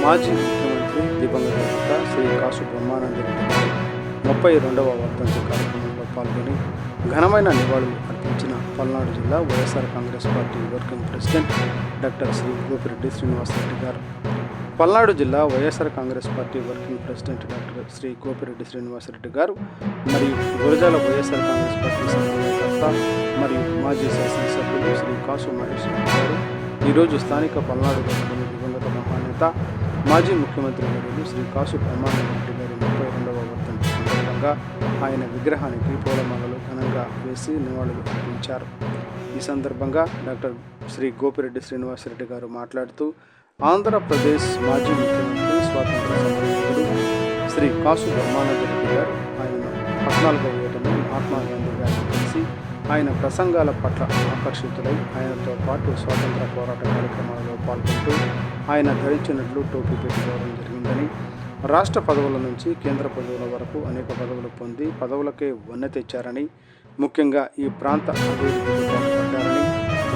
మాజీ ముఖ్యమంత్రి దివంగత నేత శ్రీ కాసు బ్రహ్మానందరెడ్డి గారి 32వ వర్ధంతి కార్యక్రమంలో పాల్గొని ఘనమైన నివాళులు అర్పించిన పల్నాడు జిల్లా YSR Congress party working president doctor Shri Gopireddy Srinivasareddy garu. Palnadu జిల్లా YSR Congress party working president doctor Shri Gopireddy Srinivasareddy garu మరియు గురజాల వైఎస్ఆర్ కాంగ్రెస్ పార్టీ సమన్వయకర్త మరియు మాజీ శాసనసభ్యులు శ్రీ కాసు మహేష్ రెడ్డి గారు ఈరోజు స్థానిక పల్నాడు జిల్లాలోని దివంగత మహానేత మాజీ ముఖ్యమంత్రి వర్యులు శ్రీ కాసు బ్రహ్మానందరెడ్డి గారి 32వ వర్ధంతి సందర్భంగా ఆయన విగ్రహానికి పూలమాలలు ఘనంగా వేసి నివాళులు అర్పించారు. ఈ సందర్భంగా డాక్టర్ శ్రీ గోపిరెడ్డి శ్రీనివాసరెడ్డి గారు మాట్లాడుతూ ఆంధ్రప్రదేశ్ మాజీ ముఖ్యమంత్రి స్వాతంత్ర సమరయోధుడు శ్రీ కాసు బ్రహ్మానందరెడ్డి గారు ఆయన 14వ ఏటను మహాత్మా గాంధీ గారిని కలిసి ఆయన ప్రసంగాల పట్ల ఆకర్షితులై ఆయనతో పాటు స్వాతంత్ర పోరాట కార్యక్రమాలలో పాల్గొంటూ ఆయన ధరించినట్లు టోపీ పెట్టుకోవడం జరిగిందని, రాష్ట్ర పదవుల నుంచి కేంద్ర పదవుల వరకు అనేక పదవులు పొంది పదవులకే వన్నె తెచ్చారని, ముఖ్యంగా ఈ ప్రాంత అభివృద్ధికి పాటుపడ్డారని,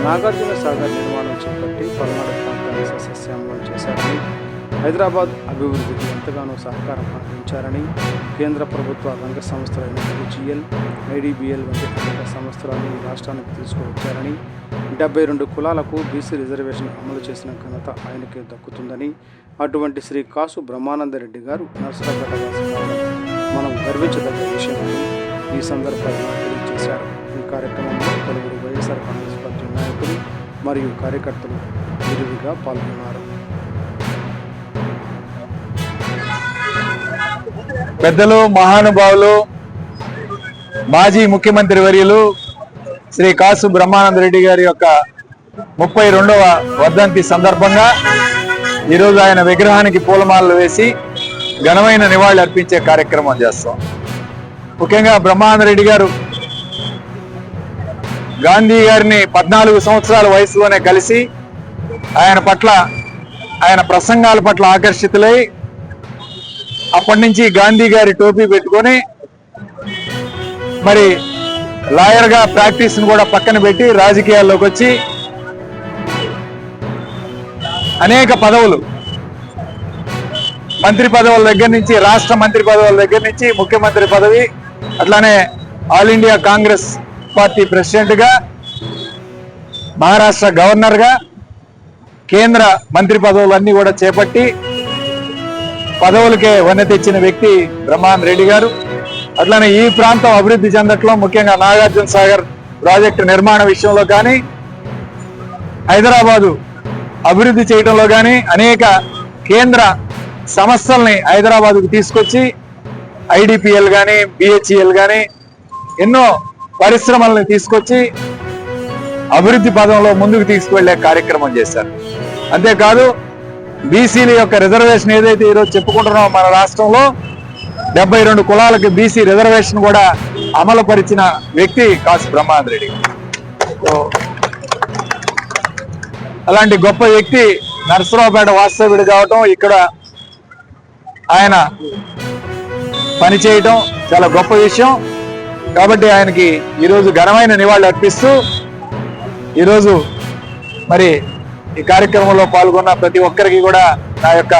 నాగార్జున సాగర్ నిర్మాణం చేపట్టి పల్నాడు ప్రాంతాన్ని సస్యశ్యామలం చేశారని, హైదరాబాద్ అభివృద్ధికి ఎంతగానో సహకారం అందించారని, కేంద్ర ప్రభుత్వ రంగ సంస్థలైన HEL, IDBL వంటి అనేక సంస్థలను ఈ రాష్ట్రానికి తీసుకువచ్చారని, 72 కులాలకు బీసీ రిజర్వేషన్ అమలు చేసిన ఘనత ఆయనకే దక్కుతుందని, అటువంటి శ్రీ కాసు బ్రహ్మానందరెడ్డి గారు నర్సరావుపేట వాసి కావడం మనం గర్వించదగ్గ విషయమని ఈ సందర్భంగా తెలియజేశారు. ఈ కార్యక్రమంలో పలువురు వైఎస్ఆర్ కాంగ్రెస్ పార్టీ నాయకులు మరియు కార్యకర్తలు విరివిగా పాల్గొన్నారు. పెద్దలు, మహానుభావులు, మాజీ ముఖ్యమంత్రి వర్యులు శ్రీ కాసు బ్రహ్మానందరెడ్డి గారి యొక్క 32వ వర్ధంతి సందర్భంగా ఈరోజు ఆయన విగ్రహానికి పూలమాలలు వేసి ఘనమైన నివాళులు అర్పించే కార్యక్రమం చేస్తాం. ముఖ్యంగా బ్రహ్మానందరెడ్డి గారు గాంధీ గారిని 14 సంవత్సరాల వయసులోనే కలిసి ఆయన ప్రసంగాల పట్ల ఆకర్షితులై అప్పటి నుంచి గాంధీ గారి టోపీ పెట్టుకొని మరి లాయర్గా ప్రాక్టీస్ని కూడా పక్కన పెట్టి రాజకీయాల్లోకి వచ్చి అనేక పదవులు, మంత్రి పదవుల దగ్గర నుంచి, రాష్ట్ర మంత్రి పదవుల దగ్గర నుంచి ముఖ్యమంత్రి పదవి, అట్లానే ఆల్ ఇండియా కాంగ్రెస్ పార్టీ ప్రెసిడెంట్గా, మహారాష్ట్ర గవర్నర్గా, కేంద్ర మంత్రి పదవులన్నీ కూడా చేపట్టి పదవులకే వన్నె తెచ్చిన వ్యక్తి బ్రహ్మానంద రెడ్డి గారు. అట్లానే ఈ ప్రాంతం అభివృద్ధి చెందట్లో, ముఖ్యంగా నాగార్జున సాగర్ ప్రాజెక్టు నిర్మాణ విషయంలో కానీ, హైదరాబాదు అభివృద్ధి చేయడంలో కానీ అనేక కేంద్ర సంస్థల్ని హైదరాబాదుకు తీసుకొచ్చి IDPL కానీ, BHEL కానీ ఎన్నో పరిశ్రమల్ని తీసుకొచ్చి అభివృద్ధి పదంలో ముందుకు తీసుకువెళ్లే కార్యక్రమం చేశారు. అంతేకాదు బీసీల యొక్క రిజర్వేషన్ ఏదైతే ఈరోజు చెప్పుకుంటున్నామో మన రాష్ట్రంలో 72 కులాలకి బీసీ రిజర్వేషన్ కూడా అమలు పరిచిన వ్యక్తి కాసు బ్రహ్మానందరెడ్డి. అలాంటి గొప్ప వ్యక్తి నర్సరావుపేట వాస్తవ్యుడు కావటం, ఇక్కడ ఆయన పనిచేయటం చాలా గొప్ప విషయం. కాబట్టి ఆయనకి ఈరోజు ఘనమైన నివాళులు అర్పిస్తూ ఈరోజు మరి ఈ కార్యక్రమంలో పాల్గొన్న ప్రతి ఒక్కరికి కూడా నా యొక్క